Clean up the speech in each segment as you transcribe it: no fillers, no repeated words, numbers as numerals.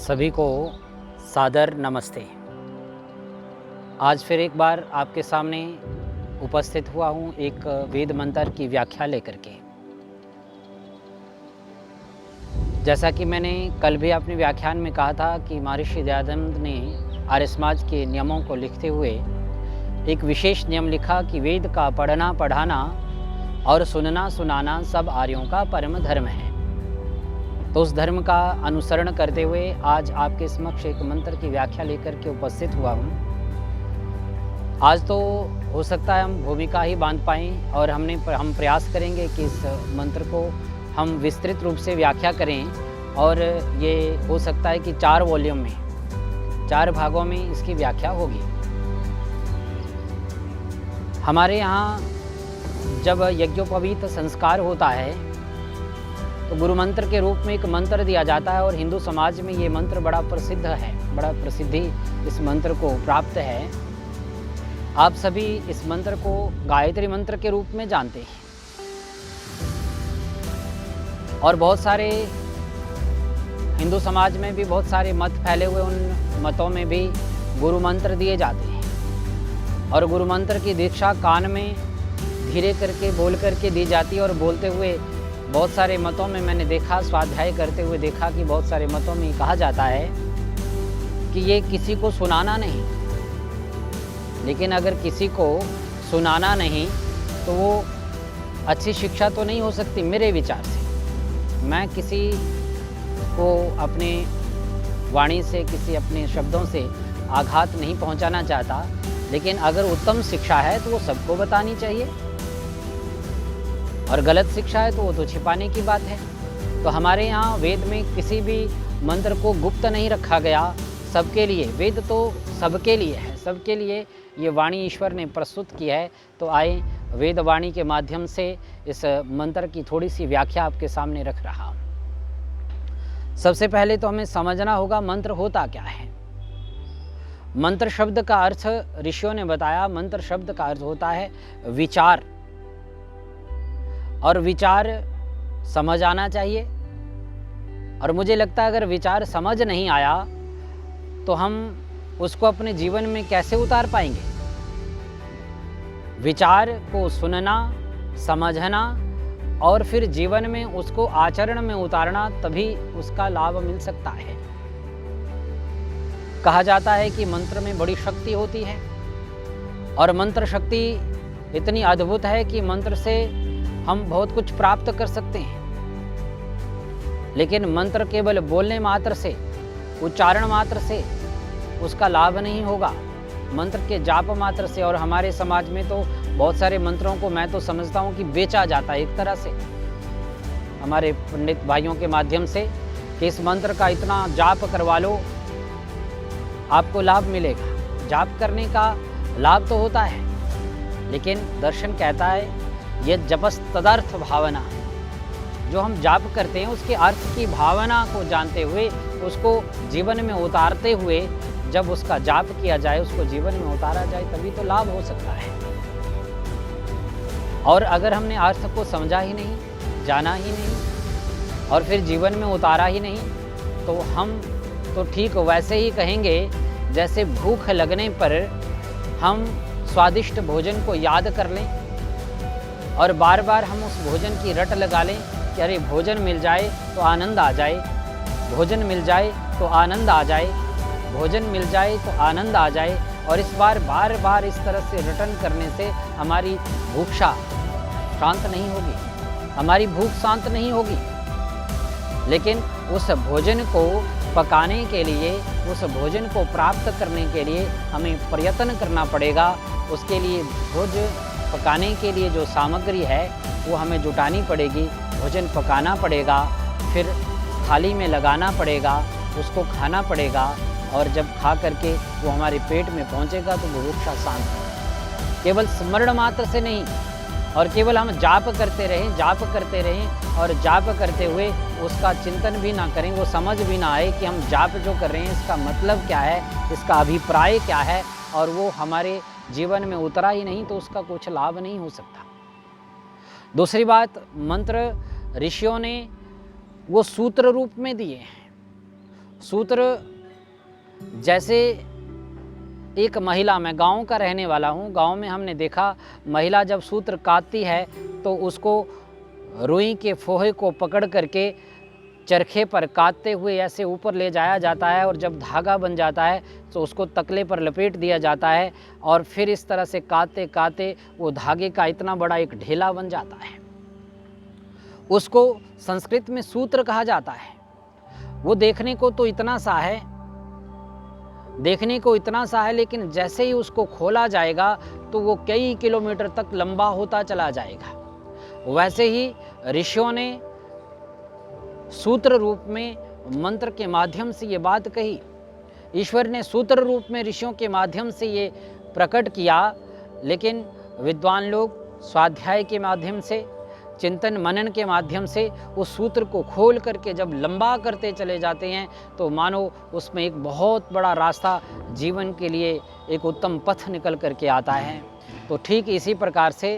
सभी को सादर नमस्ते। आज फिर एक बार आपके सामने उपस्थित हुआ हूँ एक वेद मंत्र की व्याख्या लेकर के। जैसा कि मैंने कल भी अपने व्याख्यान में कहा था कि महर्षि दयानंद ने आर्य समाज के नियमों को लिखते हुए एक विशेष नियम लिखा कि वेद का पढ़ना पढ़ाना और सुनना सुनाना सब आर्यों का परम धर्म है। तो उस धर्म का अनुसरण करते हुए आज आपके समक्ष एक मंत्र की व्याख्या लेकर के उपस्थित हुआ हूँ। आज तो हो सकता है हम भूमिका ही बांध पाएँ और हम प्रयास करेंगे कि इस मंत्र को हम विस्तृत रूप से व्याख्या करें और ये हो सकता है कि 4 वॉल्यूम में 4 भागों में इसकी व्याख्या होगी। हमारे यहाँ जब यज्ञोपवीत संस्कार होता है तो गुरु मंत्र के रूप में एक मंत्र दिया जाता है और हिंदू समाज में ये मंत्र बड़ा प्रसिद्ध है, बड़ा प्रसिद्धि इस मंत्र को प्राप्त है। आप सभी इस मंत्र को गायत्री मंत्र के रूप में जानते हैं और बहुत सारे हिंदू समाज में भी बहुत सारे मत फैले हुए, उन मतों में भी गुरु मंत्र दिए जाते हैं और गुरु मंत्र की दीक्षा कान में धीरे करके बोल करके दी जाती है। और बोलते हुए बहुत सारे मतों में मैंने देखा, स्वाध्याय करते हुए देखा कि बहुत सारे मतों में कहा जाता है कि ये किसी को सुनाना नहीं, लेकिन अगर किसी को सुनाना नहीं तो वो अच्छी शिक्षा तो नहीं हो सकती। मेरे विचार से मैं किसी को अपने वाणी से, किसी अपने शब्दों से आघात नहीं पहुंचाना चाहता, लेकिन अगर उत्तम शिक्षा है तो वो सबको बतानी चाहिए और गलत शिक्षा है तो वो तो छिपाने की बात है। तो हमारे यहाँ वेद में किसी भी मंत्र को गुप्त नहीं रखा गया, सबके लिए। वेद तो सबके लिए है, सबके लिए ये वाणी ईश्वर ने प्रस्तुत की है। तो आए वेद वाणी के माध्यम से इस मंत्र की थोड़ी सी व्याख्या आपके सामने रख रहा हूँ। सबसे पहले तो हमें समझना होगा मंत्र होता क्या है। मंत्र शब्द का अर्थ ऋषियों ने बताया, मंत्र शब्द का अर्थ होता है विचार, और विचार समझ आना चाहिए। और मुझे लगता है अगर विचार समझ नहीं आया तो हम उसको अपने जीवन में कैसे उतार पाएंगे। विचार को सुनना, समझना और फिर जीवन में उसको आचरण में उतारना, तभी उसका लाभ मिल सकता है। कहा जाता है कि मंत्र में बड़ी शक्ति होती है और मंत्र शक्ति इतनी अद्भुत है कि मंत्र से हम बहुत कुछ प्राप्त कर सकते हैं। लेकिन मंत्र केवल बोलने मात्र से, उच्चारण मात्र से उसका लाभ नहीं होगा, मंत्र के जाप मात्र से। और हमारे समाज में तो बहुत सारे मंत्रों को मैं तो समझता हूँ कि बेचा जाता है एक तरह से हमारे पंडित भाइयों के माध्यम से कि इस मंत्र का इतना जाप करवा लो, आपको लाभ मिलेगा। जाप करने का लाभ तो होता है, लेकिन दर्शन कहता है ये जपस तदर्थ भावना। जो हम जाप करते हैं उसके अर्थ की भावना को जानते हुए, उसको जीवन में उतारते हुए, जब उसका जाप किया जाए, उसको जीवन में उतारा जाए, तभी तो लाभ हो सकता है। और अगर हमने अर्थ को समझा ही नहीं, जाना ही नहीं और फिर जीवन में उतारा ही नहीं, तो हम तो ठीक वैसे ही कहेंगे जैसे भूख लगने पर हम स्वादिष्ट भोजन को याद कर लें और बार बार हम उस भोजन की रट लगा लें कि अरे भोजन मिल जाए तो आनंद आ जाए, भोजन मिल जाए तो आनंद आ जाए, भोजन मिल जाए तो आनंद आ जाए। और इस बार बार इस तरह से रटन करने से हमारी भूक्षा शांत नहीं होगी, हमारी भूख शांत नहीं होगी। लेकिन उस भोजन को पकाने के लिए, उस भोजन को प्राप्त करने के लिए हमें प्रयत्न करना पड़ेगा। उसके लिए भोज पकाने के लिए जो सामग्री है वो हमें जुटानी पड़ेगी, भोजन पकाना पड़ेगा, फिर थाली में लगाना पड़ेगा, उसको खाना पड़ेगा और जब खा करके वो हमारे पेट में पहुंचेगा तो बुभुक्षा शांत होगी। केवल स्मरण मात्र से नहीं, और केवल हम जाप करते रहें और जाप करते हुए उसका चिंतन भी ना करें, वो समझ भी ना आए कि हम जाप जो कर रहे हैं इसका मतलब क्या है, इसका अभिप्राय क्या है, और वो हमारे जीवन में उतरा ही नहीं तो उसका कुछ लाभ नहीं हो सकता। दूसरी बात, मंत्र ऋषियों ने वो सूत्र रूप में दिए हैं सूत्र जैसे एक महिला, मैं गांव का रहने वाला हूं, गांव में हमने देखा महिला जब सूत्र काटती है तो उसको रुई के फोहे को पकड़ करके चरखे पर काटते हुए ऐसे ऊपर ले जाया जाता है और जब धागा बन जाता है तो उसको तकले पर लपेट दिया जाता है और फिर इस तरह से काटते काटते वो धागे का इतना बड़ा एक ढेला बन जाता है। उसको संस्कृत में सूत्र कहा जाता है। वो देखने को तो इतना सा है, लेकिन जैसे ही उसको खोला जाएगा तो वो कई किलोमीटर तक लंबा होता चला जाएगा। वैसे ही ऋषियों ने सूत्र रूप में मंत्र के माध्यम से ये बात कही। ईश्वर ने सूत्र रूप में ऋषियों के माध्यम से ये प्रकट किया, लेकिन विद्वान लोग स्वाध्याय के माध्यम से, चिंतन मनन के माध्यम से उस सूत्र को खोल करके जब लंबा करते चले जाते हैं तो मानो उसमें एक बहुत बड़ा रास्ता जीवन के लिए एक उत्तम पथ निकल करके आता है। तो ठीक इसी प्रकार से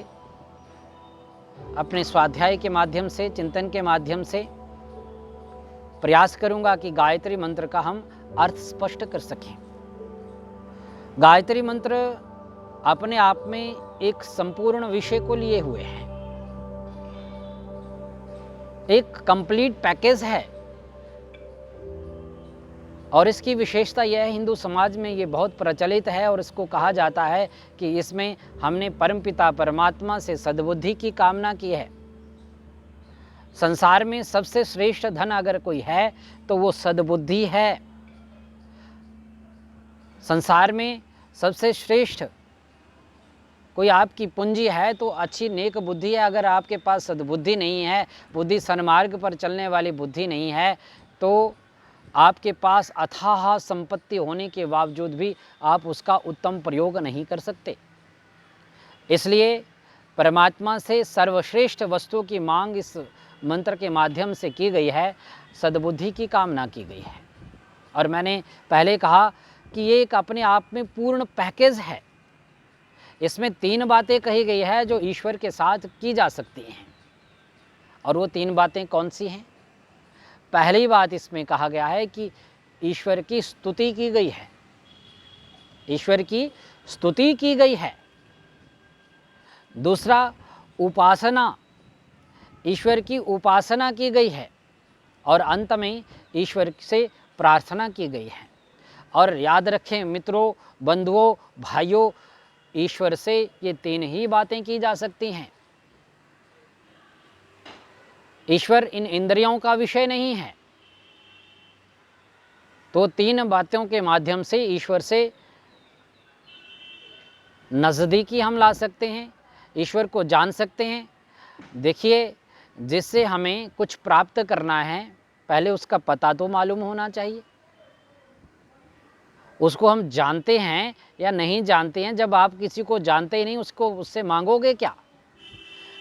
अपने स्वाध्याय के माध्यम से, चिंतन के माध्यम से प्रयास करूंगा कि गायत्री मंत्र का हम अर्थ स्पष्ट कर सकें। गायत्री मंत्र अपने आप में एक संपूर्ण विषय को लिए हुए है, एक कंप्लीट पैकेज है। और इसकी विशेषता यह है, हिंदू समाज में ये बहुत प्रचलित है और इसको कहा जाता है कि इसमें हमने परमपिता परमात्मा से सद्बुद्धि की कामना की है। संसार में सबसे श्रेष्ठ धन अगर कोई है तो वो सद्बुद्धि है। संसार में सबसे श्रेष्ठ कोई आपकी पूंजी है तो अच्छी नेक बुद्धि है। अगर आपके पास सद्बुद्धि नहीं है, बुद्धि सन्मार्ग पर चलने वाली बुद्धि नहीं है, तो आपके पास अथाह संपत्ति होने के बावजूद भी आप उसका उत्तम प्रयोग नहीं कर सकते। इसलिए परमात्मा से सर्वश्रेष्ठ वस्तु की मांग इस मंत्र के माध्यम से की गई है, सद्बुद्धि की कामना की गई है। और मैंने पहले कहा कि ये एक अपने आप में पूर्ण पैकेज है। इसमें 3 बातें कही गई है जो ईश्वर के साथ की जा सकती हैं। और वो 3 बातें कौन सी हैं? पहली बात इसमें कहा गया है कि ईश्वर की स्तुति की गई है, ईश्वर की स्तुति की गई है। दूसरा, उपासना, ईश्वर की उपासना की गई है। और अंत में ईश्वर से प्रार्थना की गई है। और याद रखें मित्रों, बंधुओं, भाइयों, ईश्वर से ये 3 ही बातें की जा सकती हैं। ईश्वर इन इंद्रियों का विषय नहीं है। तो 3 बातों के माध्यम से ईश्वर से नज़दीकी हम ला सकते हैं, ईश्वर को जान सकते हैं। देखिए, जिससे हमें कुछ प्राप्त करना है पहले उसका पता तो मालूम होना चाहिए। उसको हम जानते हैं या नहीं जानते हैं। जब आप किसी को जानते ही नहीं, उससे मांगोगे क्या?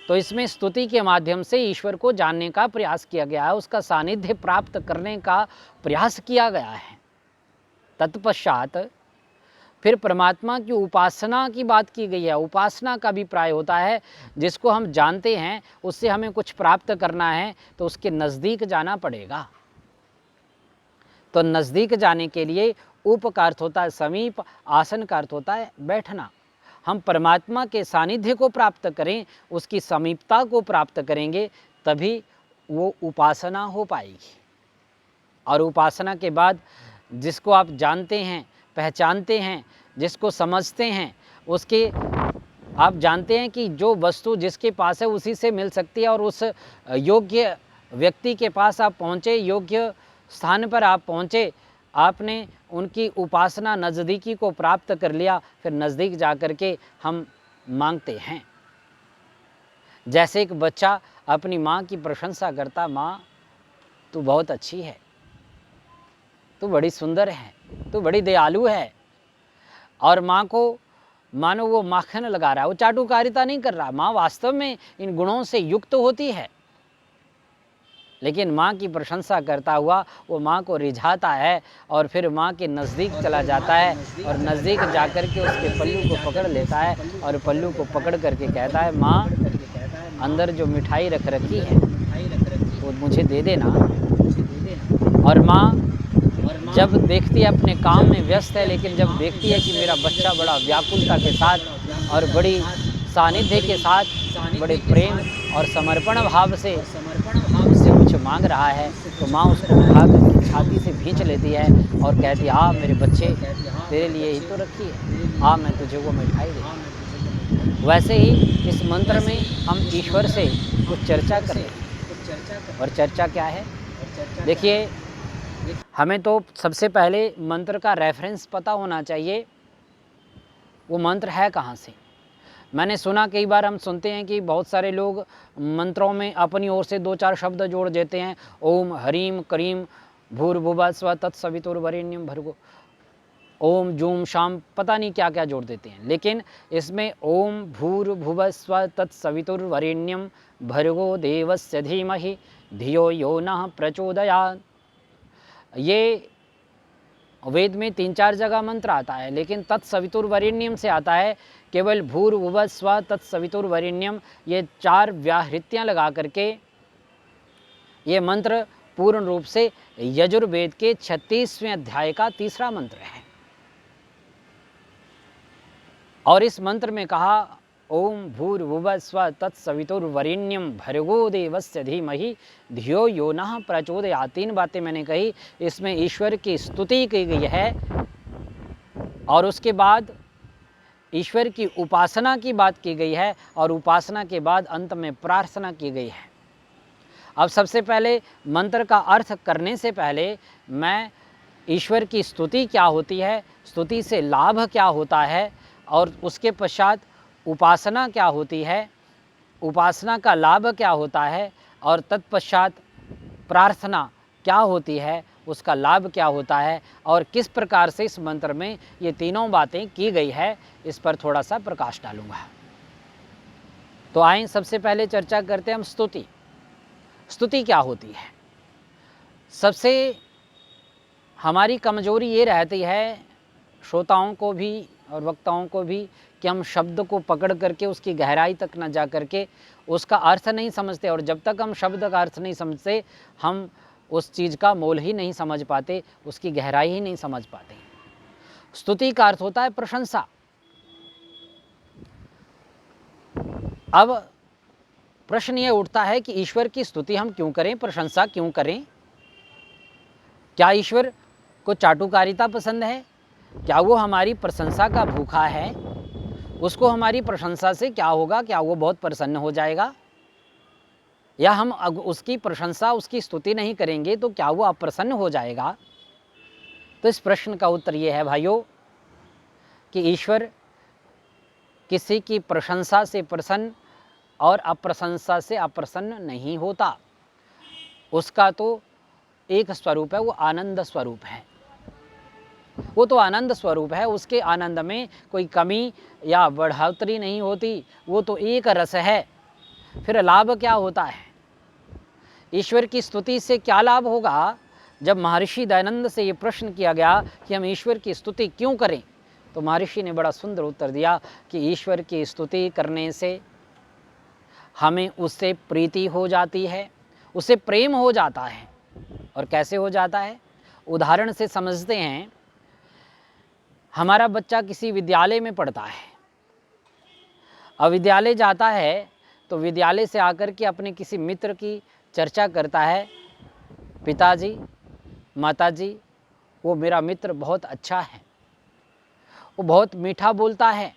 तो इसमें स्तुति के माध्यम से ईश्वर को जानने का प्रयास किया गया है, उसका सानिध्य प्राप्त करने का प्रयास किया गया है। तत्पश्चात फिर परमात्मा की उपासना की बात की गई है। उपासना का अभिप्राय होता है जिसको हम जानते हैं, उससे हमें कुछ प्राप्त करना है तो उसके नज़दीक जाना पड़ेगा। तो नज़दीक जाने के लिए उप का अर्थ होता है समीप, आसन का अर्थ होता है बैठना। हम परमात्मा के सानिध्य को प्राप्त करें, उसकी समीपता को प्राप्त करेंगे, तभी वो उपासना हो पाएगी। और उपासना के बाद जिसको आप जानते हैं, पहचानते हैं, जिसको समझते हैं, उसके आप जानते हैं कि जो वस्तु जिसके पास है उसी से मिल सकती है। और उस योग्य व्यक्ति के पास आप पहुँचे, योग्य स्थान पर आप पहुँचे, आपने उनकी उपासना नज़दीकी को प्राप्त कर लिया। फिर नज़दीक जा कर के हम मांगते हैं। जैसे एक बच्चा अपनी माँ की प्रशंसा करता, माँ तू बहुत अच्छी है, तू बड़ी सुंदर है, तू बड़ी दयालु है। और माँ को मानो वो माखन लगा रहा है, वो चाटुकारिता नहीं कर रहा। माँ वास्तव में इन गुणों से युक्त होती है, लेकिन माँ की प्रशंसा करता हुआ वो माँ को रिझाता है और फिर माँ के नज़दीक चला जाता है और नज़दीक जाकर के उसके पल्लू को पकड़ लेता है और पल्लू को पकड़ करके कहता है, माँ अंदर जो मिठाई रख रखी है वो मुझे दे देना। और माँ जब देखती है अपने काम में व्यस्त है, लेकिन जब देखती है कि मेरा बच्चा बड़ा व्याकुलता के साथ और बड़ी सानिध्य के साथ, बड़े प्रेम और समर्पण भाव से मुझसे कुछ मांग रहा है, तो माँ उसको उठा करके छाती से खींच लेती है और कहती है, हाँ मेरे बच्चे, तेरे लिए ही तो रखी है, हाँ मैं तुझे वो मिठाई देती। वैसे ही इस मंत्र में हम ईश्वर से कुछ चर्चा कर रहे हैं। और चर्चा क्या है? देखिए, हमें तो सबसे पहले मंत्र का रेफरेंस पता होना चाहिए, वो मंत्र है कहाँ से। मैंने सुना, कई बार हम सुनते हैं कि बहुत सारे लोग मंत्रों में अपनी ओर से 2-4 शब्द जोड़ देते हैं, ओम हरीम करीम भूर्भुवः स्वः तत्सवितुर्वरेण्यं भर्गो, ओम जूम शाम, पता नहीं क्या क्या जोड़ देते हैं। लेकिन इसमें ओम भूर्भुवः स्वः तत्सवितुर्वरेण्यं भर्गो देवस्य धीमहि धियो यो नः प्रचोदयात्, ये वेद में 3-4 जगह मंत्र आता है, लेकिन तत्सवितुर्वरेण्यम से आता है केवल भूर्भुवः स्वः तत्सवितुर्वरेण्यम, ये 4 व्याहृतियाँ लगा करके ये मंत्र पूर्ण रूप से यजुर्वेद के 36वें अध्याय का 3रा मंत्र है। और इस मंत्र में कहा, ओम भूर्भुवः स्वः तत्सवितुर्वरेण्यं भर्गो देवस्य धीमहि धियो यो नः प्रचोदयात्। 3 बातें मैंने कही, इसमें ईश्वर की स्तुति की गई है और उसके बाद ईश्वर की उपासना की बात की गई है और उपासना के बाद अंत में प्रार्थना की गई है। अब सबसे पहले मंत्र का अर्थ करने से पहले मैं ईश्वर की स्तुति क्या होती है, स्तुति से लाभ क्या होता है और उसके पश्चात उपासना क्या होती है, उपासना का लाभ क्या होता है और तत्पश्चात प्रार्थना क्या होती है, उसका लाभ क्या होता है और किस प्रकार से इस मंत्र में ये तीनों बातें की गई है, इस पर थोड़ा सा प्रकाश डालूंगा। तो आइए सबसे पहले चर्चा करते हैं हम स्तुति। स्तुति क्या होती है? सबसे हमारी कमजोरी ये रहती है, श्रोताओं को भी और वक्ताओं को भी, कि हम शब्द को पकड़ करके उसकी गहराई तक न जा करके उसका अर्थ नहीं समझते, और जब तक हम शब्द का अर्थ नहीं समझते हम उस चीज़ का मोल ही नहीं समझ पाते, उसकी गहराई ही नहीं समझ पाते। स्तुति का अर्थ होता है प्रशंसा। अब प्रश्न ये उठता है कि ईश्वर की स्तुति हम क्यों करें, प्रशंसा क्यों करें? क्या ईश्वर को चाटुकारिता पसंद है? क्या वो हमारी प्रशंसा का भूखा है? उसको हमारी प्रशंसा से क्या होगा? क्या वो बहुत प्रसन्न हो जाएगा? या हम उसकी प्रशंसा, उसकी स्तुति नहीं करेंगे तो क्या वो अप्रसन्न हो जाएगा? तो इस प्रश्न का उत्तर ये है भाइयों कि ईश्वर किसी की प्रशंसा से प्रसन्न और अप्रशंसा से अप्रसन्न नहीं होता। उसका तो एक स्वरूप है, वो आनंद स्वरूप है। वो तो आनंद स्वरूप है, उसके आनंद में कोई कमी या बढ़ोतरी नहीं होती, वो तो एक रस है। फिर लाभ क्या होता है? ईश्वर की स्तुति से क्या लाभ होगा? जब महर्षि दयानंद से ये प्रश्न किया गया कि हम ईश्वर की स्तुति क्यों करें, तो महर्षि ने बड़ा सुंदर उत्तर दिया कि ईश्वर की स्तुति करने से हमें उससे प्रीति हो जाती है, उससे प्रेम हो जाता है। और कैसे हो जाता है? उदाहरण से समझते हैं। हमारा बच्चा किसी विद्यालय में पढ़ता है, अब विद्यालय जाता है तो विद्यालय से आकर के अपने किसी मित्र की चर्चा करता है, पिताजी माताजी वो मेरा मित्र बहुत अच्छा है, वो बहुत मीठा बोलता है,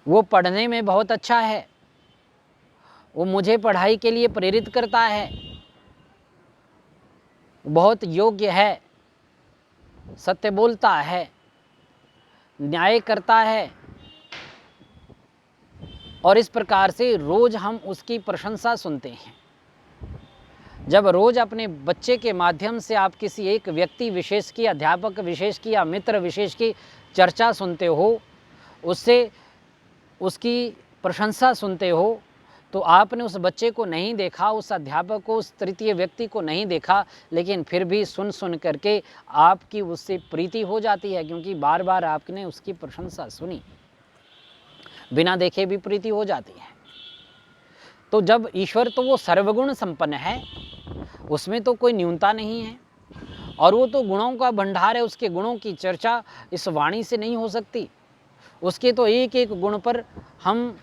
वो पढ़ने में बहुत अच्छा है, वो मुझे पढ़ाई के लिए प्रेरित करता है, बहुत योग्य है, सत्य बोलता है, न्याय करता है। और इस प्रकार से रोज हम उसकी प्रशंसा सुनते हैं। जब रोज अपने बच्चे के माध्यम से आप किसी एक व्यक्ति विशेष की, अध्यापक विशेष की या मित्र विशेष की चर्चा सुनते हो, उससे उसकी प्रशंसा सुनते हो, तो आपने उस बच्चे को नहीं देखा, उस अध्यापक को, उस तृतीय व्यक्ति को नहीं देखा, लेकिन फिर भी सुन सुन करके आपकी उससे प्रीति हो जाती है, क्योंकि बार बार आपने उसकी प्रशंसा सुनी, बिना देखे भी प्रीति हो जाती है। तो जब ईश्वर तो वो सर्वगुण संपन्न है, उसमें तो कोई न्यूनता नहीं है, और वो तो गुणों का भंडार है। उसके गुणों की चर्चा इस वाणी से नहीं हो सकती। उसके तो एक एक गुण पर हम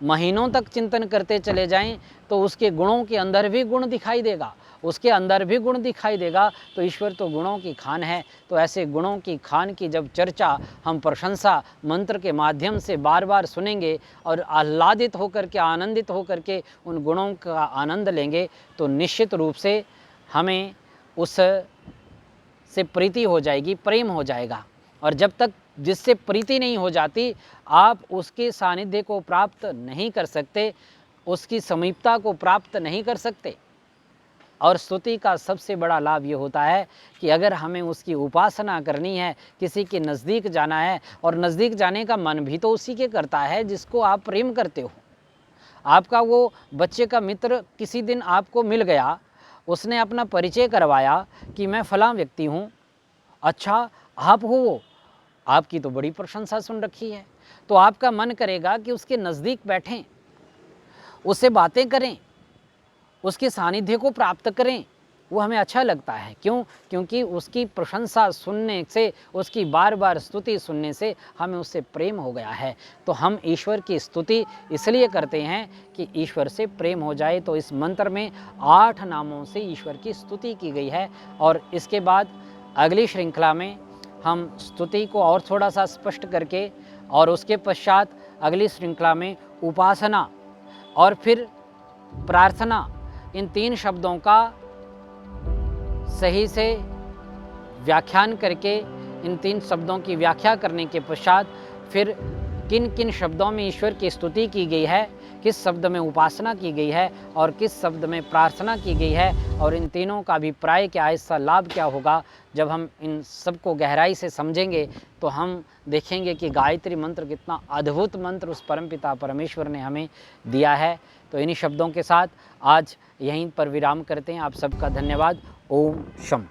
महीनों तक चिंतन करते चले जाएं तो उसके गुणों के अंदर भी गुण दिखाई देगा, उसके अंदर भी गुण दिखाई देगा। तो ईश्वर तो गुणों की खान है। तो ऐसे गुणों की खान की जब चर्चा हम प्रशंसा मंत्र के माध्यम से बार बार सुनेंगे और आह्लादित होकर के, आनंदित होकर के उन गुणों का आनंद लेंगे, तो निश्चित रूप से हमें उस से प्रीति हो जाएगी, प्रेम हो जाएगा। और जब तक जिससे प्रीति नहीं हो जाती, आप उसके सानिध्य को प्राप्त नहीं कर सकते, उसकी समीपता को प्राप्त नहीं कर सकते। और स्तुति का सबसे बड़ा लाभ ये होता है कि अगर हमें उसकी उपासना करनी है, किसी के नज़दीक जाना है, और नज़दीक जाने का मन भी तो उसी के करता है जिसको आप प्रेम करते हो। आपका वो बच्चे का मित्र किसी दिन आपको मिल गया, उसने अपना परिचय करवाया कि मैं फलां व्यक्ति हूँ। अच्छा, आप हो वो? आपकी तो बड़ी प्रशंसा सुन रखी है। तो आपका मन करेगा कि उसके नज़दीक बैठें, उससे बातें करें, उसके सानिध्य को प्राप्त करें। वो हमें अच्छा लगता है। क्यों? क्योंकि उसकी प्रशंसा सुनने से, उसकी बार बार स्तुति सुनने से हमें उससे प्रेम हो गया है। तो हम ईश्वर की स्तुति इसलिए करते हैं कि ईश्वर से प्रेम हो जाए। तो इस मंत्र में 8 नामों से ईश्वर की स्तुति की गई है। और इसके बाद अगली श्रृंखला में हम स्तुति को और थोड़ा सा स्पष्ट करके, और उसके पश्चात अगली श्रृंखला में उपासना और फिर प्रार्थना, इन 3 शब्दों का सही से व्याख्यान करके, इन 3 शब्दों की व्याख्या करने के पश्चात फिर किन किन शब्दों में ईश्वर की स्तुति की गई है, किस शब्द में उपासना की गई है और किस शब्द में प्रार्थना की गई है, और इन तीनों का अभिप्राय क्या है, इसका लाभ क्या होगा। जब हम इन सब को गहराई से समझेंगे तो हम देखेंगे कि गायत्री मंत्र कितना अद्भुत मंत्र उस परमपिता परमेश्वर ने हमें दिया है। तो इन्हीं शब्दों के साथ आज यहीं पर विराम करते हैं। आप सबका धन्यवाद। ओम शम।